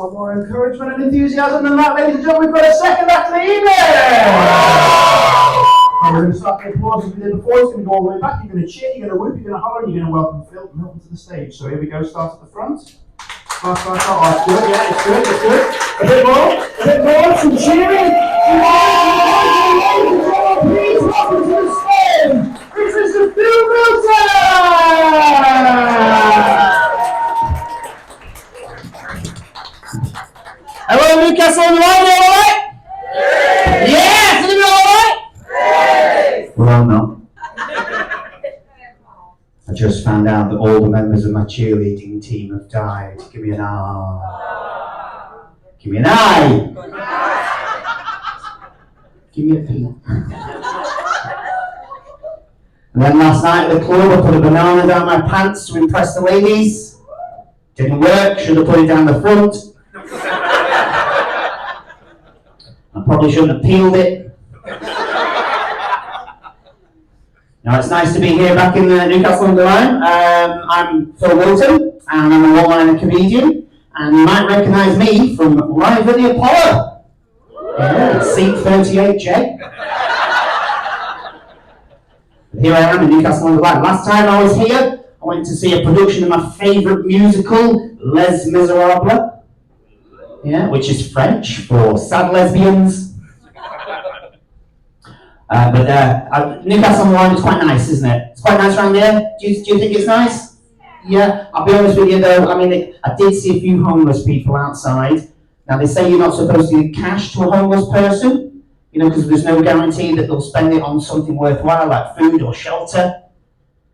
lot more encouragement and enthusiasm than that, ladies and gentlemen. We've got a second act of the evening! And we're going to start the applause as we did before. It's going to go all the way back. You're going to cheer, you're going to whoop, you're going to holler, and you're going to welcome Fil Milton to the stage. So here we go, start at the front. Start. Oh, it's good, yeah, it's good. A bit more, some cheering. Please welcome to the stage, this is the Fil Milton! Hello, Newcastle on the line, you alright? Yes, is it alright? Well, no. I just found out that all the members of my cheerleading team have died. Give me an R. Give me an I. Give me a P. And then last night at the club, I put a banana down my pants to impress the ladies. Didn't work, should have put it down the front. I probably shouldn't have peeled it. Now it's nice to be here back in Newcastle on the Line. I'm Fil Milton, and I'm a one-liner comedian, and you might recognise me from Live at the Apollo. Yeah, seat 38J. But here I am in Newcastle on the Line. Last time I was here, I went to see a production of my favourite musical, Les Miserables. Yeah, which is French for sad lesbians. But Newcastle on the Line is quite nice, isn't it? It's quite nice around here. Do you think it's nice? Yeah, I'll be honest with you though, I mean, I did see a few homeless people outside. Now they say you're not supposed to give cash to a homeless person, you know, because there's no guarantee that they'll spend it on something worthwhile like food or shelter.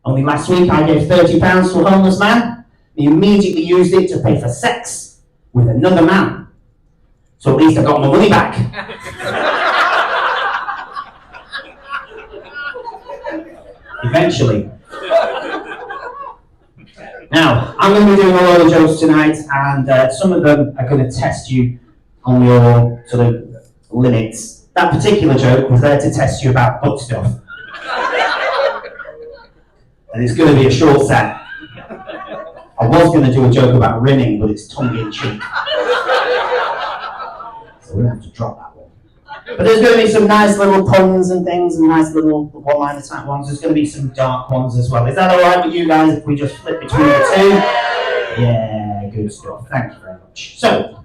Only last week I gave £30 to a homeless man. He immediately used it to pay for sex with another man. So at least I got my money back. Eventually. Now, I'm going to be doing a lot of jokes tonight, and some of them are going to test you on your sort of limits. That particular joke was there to test you about butt stuff. And it's going to be a short set. I was going to do a joke about rimming, but it's tongue-in-cheek. So we're going to have to drop that one. But there's going to be some nice little puns and things, and nice little one-liner type ones. There's going to be some dark ones as well. Is that alright with you guys if we just flip between the two? Yeah, good stuff. Thank you very much. So,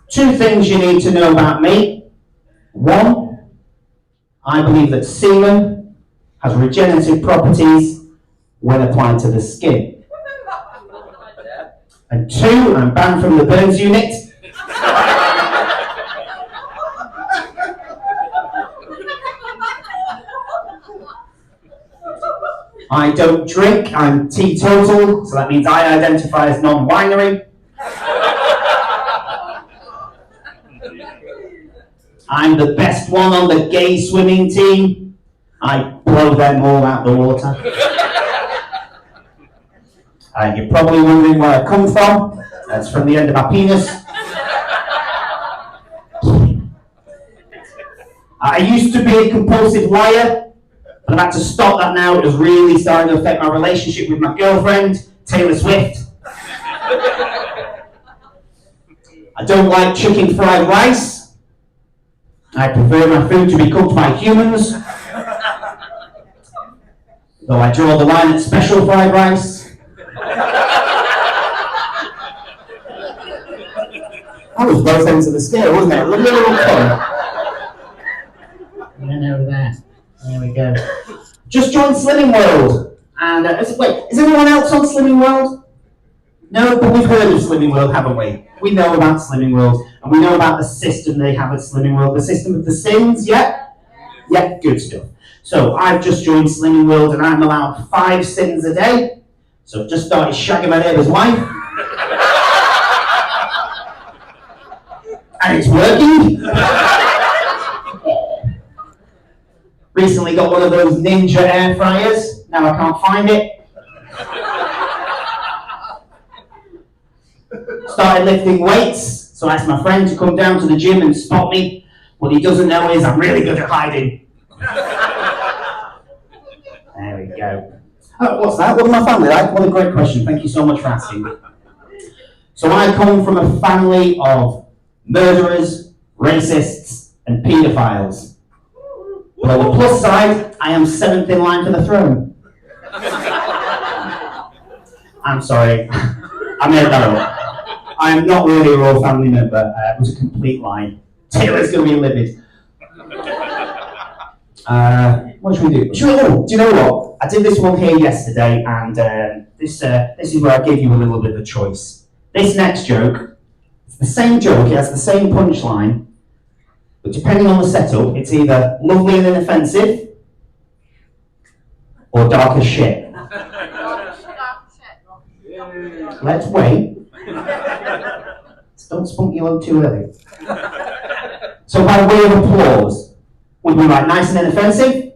2 things you need to know about me. 1, I believe that semen has regenerative properties when applied to the skin. And 2, I'm banned from the burns unit. I don't drink, I'm teetotal, so that means I identify as non-winery. I'm the best one on the gay swimming team. I blow them all out the water. You're probably wondering where I come from. That's from the end of my penis. I used to be a compulsive liar. But I've had to stop that now. It was really starting to affect my relationship with my girlfriend, Taylor Swift. I don't like chicken fried rice. I prefer my food to be cooked by humans. Though I draw the line at special fried rice. That was both ends of the scale, wasn't it? A little fun. And over there. There we go. Just joined Slimming World. And wait, is anyone else on Slimming World? No, but we've heard of Slimming World, haven't we? We know about Slimming World, and we know about the system they have at Slimming World. The system of the sins, yeah? Yeah, good stuff. So I've just joined Slimming World, and I'm allowed 5 sins a day. So I've just started shagging my neighbour's wife. And it's working. Recently got one of those Ninja air fryers. Now I can't find it. Started lifting weights, so I asked my friend to come down to the gym and spot me. What he doesn't know is I'm really good at hiding. There we go. Oh, what's that? What are my family like? What a great question. Thank you so much for asking. So I come from a family of murderers, racists, and paedophiles. But on the plus side, I am 7th in line for the throne. I'm sorry, I made that up. I am not really a royal family member. It was a complete lie. Taylor's going to be livid. What should we do? Do you know what? I did this one here yesterday, and this is where I gave you a little bit of a choice. This next joke, it's the same joke, it has the same punchline, but depending on the setup, it's either lovely and inoffensive, or dark as shit. Let's wait. Don't spunk you on too early. So by way of applause, would we write nice and inoffensive?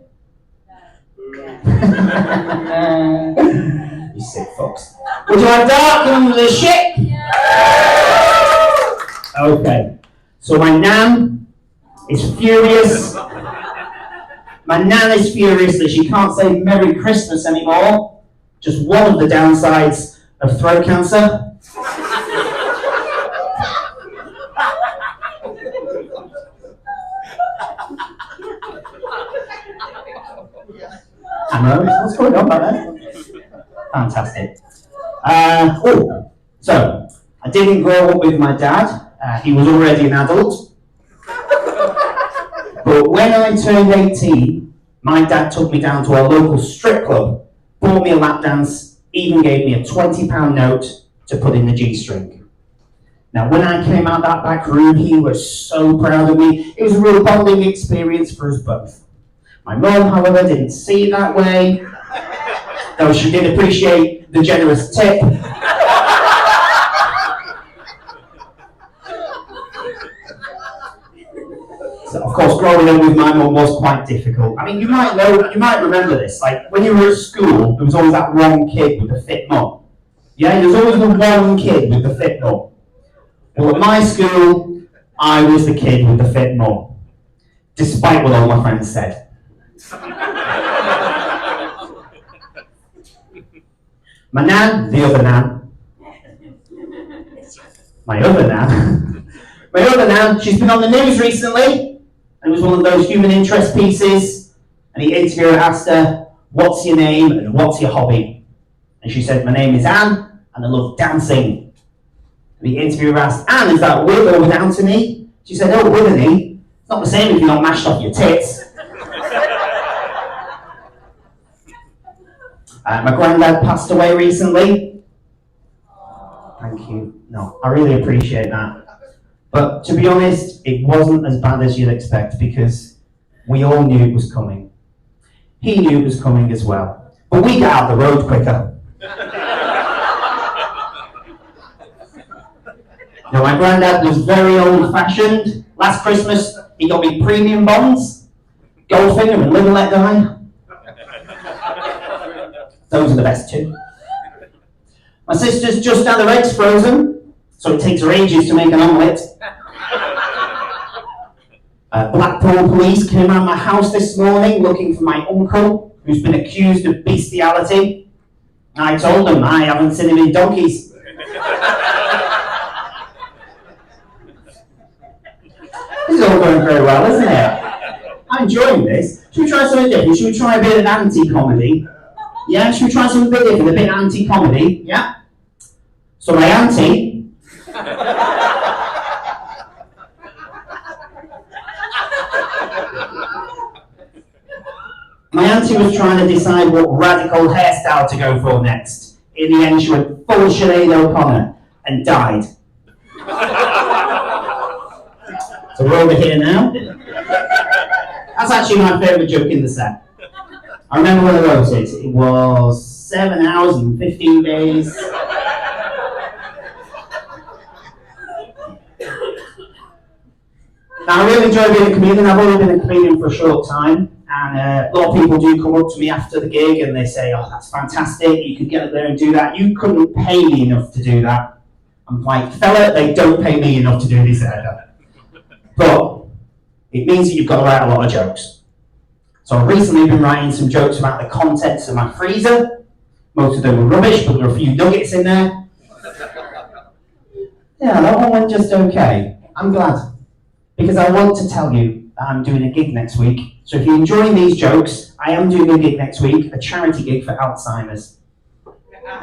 You sick fucks. Would you like dark and the shit? Okay. So my nan is furious. My nan is furious that she can't say Merry Christmas anymore. Just one of the downsides of throat cancer. What's going on back there? Fantastic. So I didn't grow up with my dad. He was already an adult. But when I turned 18, my dad took me down to our local strip club, bought me a lap dance, even gave me a £20 note to put in the G-string. Now, when I came out that back room, he was so proud of me. It was a real bonding experience for us both. My mum, however, didn't see it that way, though she did appreciate the generous tip. So, of course, growing up with my mum was quite difficult. I mean, you might remember this. Like, when you were at school, there was always that one kid with the fit mum. Yeah, there was always the one kid with the fit mum. Well, at my school, I was the kid with the fit mum, despite what all my friends said. My nan, the other nan, my other nan, she's been on the news recently, and it was one of those human interest pieces, and the interviewer asked her, "What's your name and what's your hobby?" And she said, "My name is Anne, and I love dancing." And the interviewer asked, "Anne, is that with or without an E?" She said, "Oh, with an E. It's not the same if you're not mashed off your tits." My granddad passed away recently. Thank you. No, I really appreciate that. But to be honest, it wasn't as bad as you'd expect because we all knew it was coming. He knew it was coming as well. But we got out the road quicker. Now, my granddad was very old-fashioned. Last Christmas, he got me premium bonds, Goldfinger and Live and Let Die. Those are the best two. My sister's just had her eggs frozen, so it takes her ages to make an omelette. Blackpool police came around my house this morning looking for my uncle, who's been accused of bestiality. I told them I haven't seen him in donkeys. This is all going very well, isn't it? I'm enjoying this. Should we try something different? Should we try a bit of anti-comedy? Yeah, should we try something a bit different, a bit anti-comedy? Yeah? So my auntie... my auntie was trying to decide what radical hairstyle to go for next. In the end, she went full Sinead O'Connor and died. So we're over here now. That's actually my favourite joke in the set. I remember when I wrote it. It was 7 hours and 15 days. Now, I really enjoy being a comedian. I've only been a comedian for a short time, and a lot of people do come up to me after the gig and they say, "Oh, that's fantastic, you could get up there and do that. You couldn't pay me enough to do that." I'm like, "Fella, they don't pay me enough to do this either." But it means that you've got to write a lot of jokes. So I've recently been writing some jokes about the contents of my freezer. Most of them were rubbish, but there were a few nuggets in there. Yeah, that one went just okay. I'm glad. Because I want to tell you that I'm doing a gig next week. So if you're enjoying these jokes, I am doing a gig next week, a charity gig for Alzheimer's.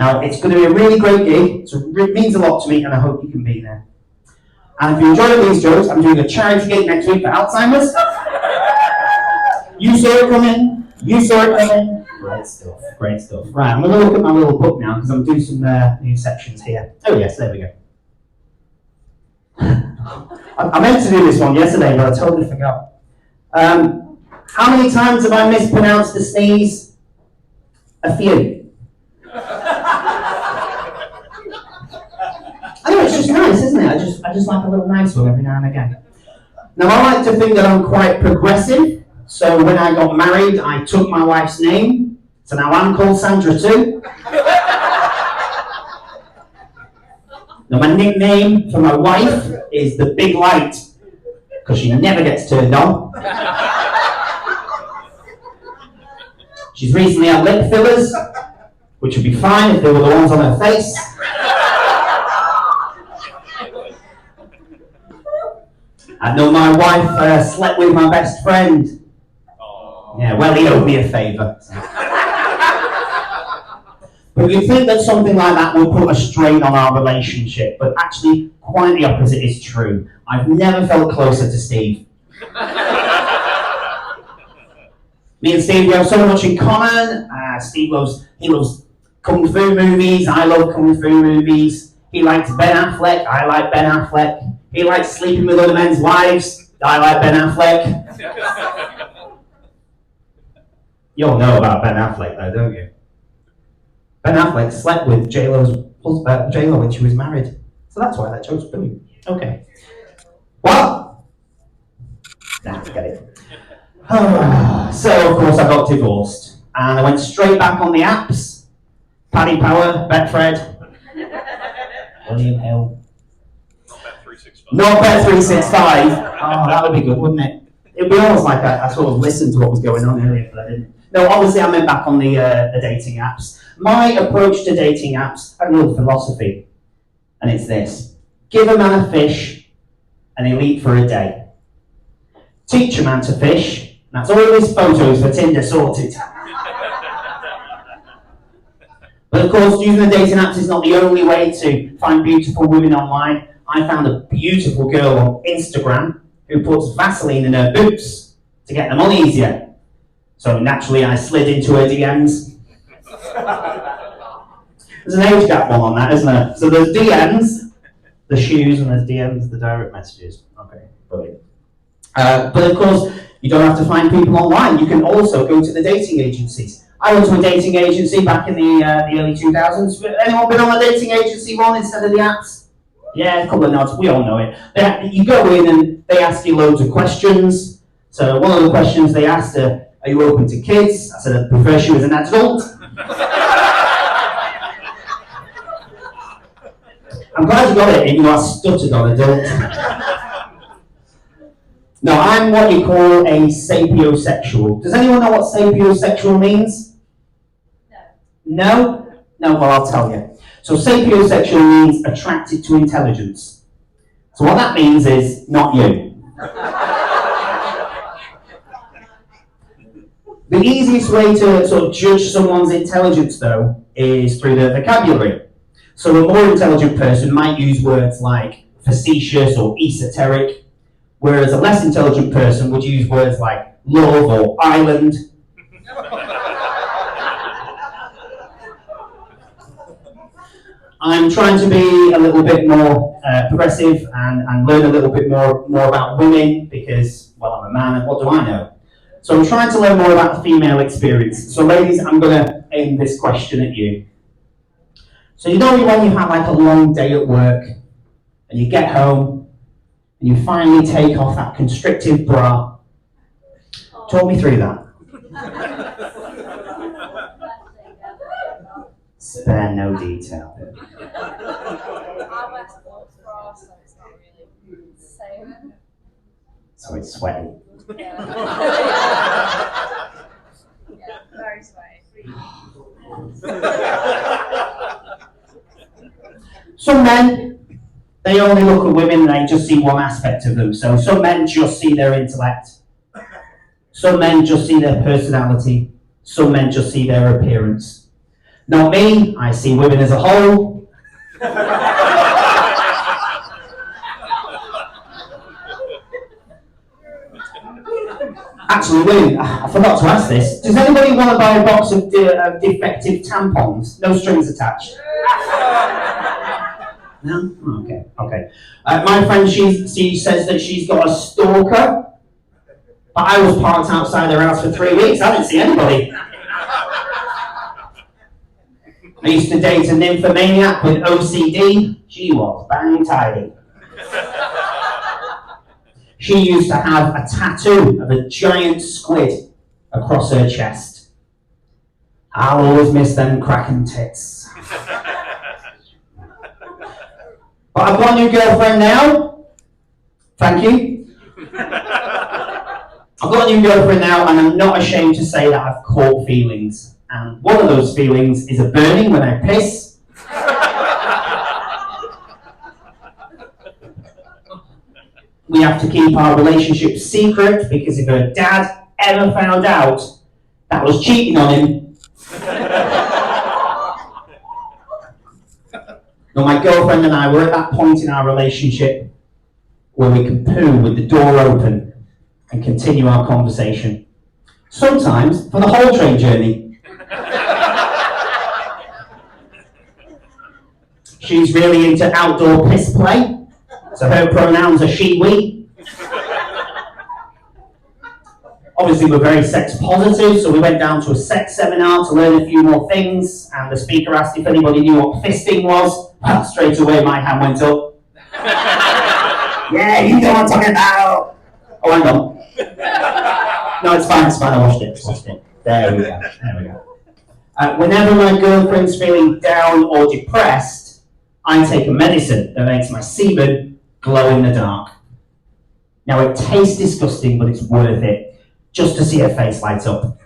Now, it's going to be a really great gig, so it means a lot to me, and I hope you can be there. And if you're enjoying these jokes, I'm doing a charity gig next week for Alzheimer's. You saw it coming. You saw it coming. Great stuff. Great stuff. Right, I'm going to look at my little book now because I'm doing some new sections here. Oh yes, there we go. I meant to do this one yesterday, but I totally forgot. How many times have I mispronounced the sneeze? A few. I know, it's just nice, isn't it? I just like a little nice one every now and again. Now, I like to think that I'm quite progressive. So when I got married, I took my wife's name. So now I'm called Sandra too. Now my nickname for my wife is the Big Light, because she never gets turned on. She's recently had lip fillers, which would be fine if they were the ones on her face. I know my wife slept with my best friend. Yeah, well, he owed me a favour. But you'd think that something like that would put a strain on our relationship, but actually, quite the opposite is true. I've never felt closer to Steve. Me and Steve, we have so much in common. Steve loves Kung Fu movies, I love Kung Fu movies. He likes Ben Affleck, I like Ben Affleck. He likes sleeping with other men's wives, I like Ben Affleck. You all know about Ben Affleck though, don't you? Ben Affleck slept with J-Lo when she was married. So that's why that joke's brilliant. Okay. What? Nah, forget it. So, of course, I got divorced. And I went straight back on the apps. Paddy Power, Betfred, William Hill. Not Bet365. Oh, that would be good, wouldn't it? It'd be almost like I sort of listened to what was going on earlier, but I didn't. No, obviously I meant back on the dating apps. My approach to dating apps, I have a little philosophy, and it's this. Give a man a fish, and he'll eat for a day. Teach a man to fish, and that's all his photos for Tinder sorted. But of course, using the dating apps is not the only way to find beautiful women online. I found a beautiful girl on Instagram who puts Vaseline in her boots to get them on easier. So naturally I slid into her DMs. There's an age gap one on that, isn't there? So there's DMs, the shoes, and there's DMs, the direct messages. Okay, brilliant. But of course, you don't have to find people online. You can also go to the dating agencies. I went to a dating agency back in the early 2000s. Anyone been on a dating agency one instead of the apps? Yeah, a couple of nods. We all know it. You go in and they ask you loads of questions. So one of the questions they asked are you open to kids? I said, I prefer she was an adult. I'm glad you got it, even though I stuttered on adult. No, I'm what you call a sapiosexual. Does anyone know what sapiosexual means? No? No, well, I'll tell you. So sapiosexual means attracted to intelligence. So what that means is, not you. The easiest way to sort of judge someone's intelligence, though, is through their vocabulary. So a more intelligent person might use words like facetious or esoteric, whereas a less intelligent person would use words like love or island. I'm trying to be a little bit more progressive and learn a little bit more about women because, well, I'm a man and what do I know? So I'm trying to learn more about the female experience. So ladies, I'm going to aim this question at you. So you know when you have like a long day at work and you get home and you finally take off that constrictive bra. Talk me through that. Spare no detail. So it's sweaty. Yeah, very sweaty. Some men, They only look at women and they just see one aspect of them. So some men just see their intellect. Some men just see their personality. Some men just see their appearance. Not me, I see women as a whole. Actually, William, I forgot to ask this. Does anybody want to buy a box of defective tampons? No strings attached. No? Oh, okay. My friend, she says that she's got a stalker. But I was parked outside her house for 3 weeks. I didn't see anybody. I used to date a nymphomaniac with OCD. She was bang tidy. She used to have a tattoo of a giant squid across her chest. I'll always miss them cracking tits. But I've got a new girlfriend now. Thank you. I've got a new girlfriend now, and I'm not ashamed to say that I've caught feelings. And one of those feelings is a burning when I piss. We have to keep our relationship secret, because if her dad ever found out that I was cheating on him. Now, my girlfriend and I were at that point in our relationship where we can poo with the door open and continue our conversation. Sometimes for the whole train journey. She's really into outdoor piss play. So her pronouns are she, we. Obviously we're very sex positive, so we went down to a sex seminar to learn a few more things, and the speaker asked if anybody knew what fisting was. Well, straight away my hand went up. Yeah, you know what I'm talking about. Oh, hang on. No, it's fine, I washed it. There we go. Whenever my girlfriend's feeling down or depressed, I take a medicine that makes my semen glow in the dark. Now it tastes disgusting, but it's worth it, just to see her face light up.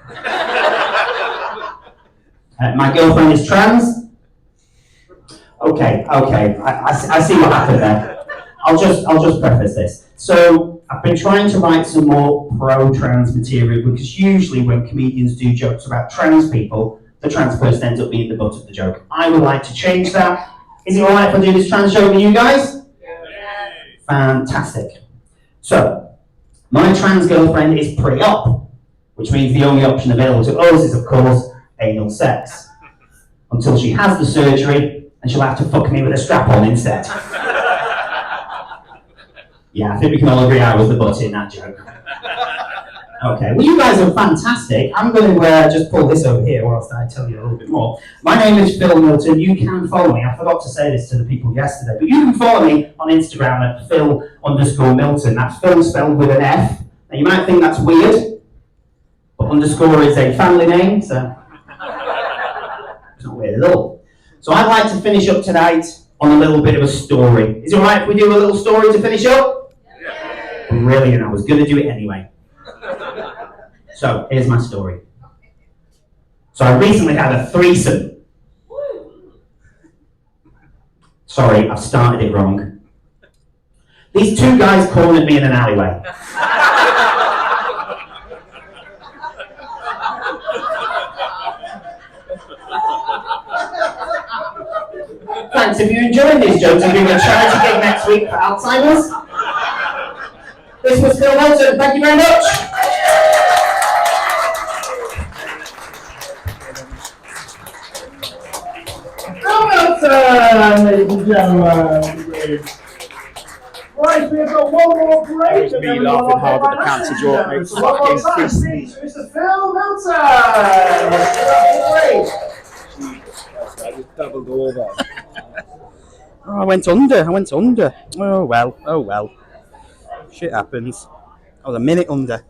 My girlfriend is trans. Okay, I see what happened there. I'll just preface this. So I've been trying to write some more pro-trans material, because usually when comedians do jokes about trans people, the trans person ends up being the butt of the joke. I would like to change that. Is it alright if I do this trans joke with you guys? Yeah. Fantastic. So, my trans girlfriend is pre-op, which means the only option available to us is, of course, anal sex. Until she has the surgery, and she'll have to fuck me with a strap-on instead. Yeah, I think we can all agree I was the butt in that joke. Okay, well you guys are fantastic. I'm going to just pull this over here whilst I tell you a little bit more. My name is Fil Milton. You can follow me. I forgot to say this to the people yesterday, but you can follow me on Instagram at Fil_Milton. That's Phil spelled with an F. Now you might think that's weird, but underscore is a family name, so it's not weird at all. So I'd like to finish up tonight on a little bit of a story. Is it alright if we do a little story to finish up? Yeah. Brilliant, I was going to do it anyway. So, here's my story. So I recently had a threesome. Sorry, I've started it wrong. These two guys cornered me in an alleyway. Thanks if you're enjoying these jokes. I'm doing a charity gig next week for Alzheimer's. This was Fil Milton. Thank you very much. Ladies and gentlemen. Right, we've got one more break. That was me laughing hard at the cancer joke, mate. Fucking speech, Mr. Fil Milton. I just doubled over. Oh, I went under. Oh well. Shit happens. I was a minute under.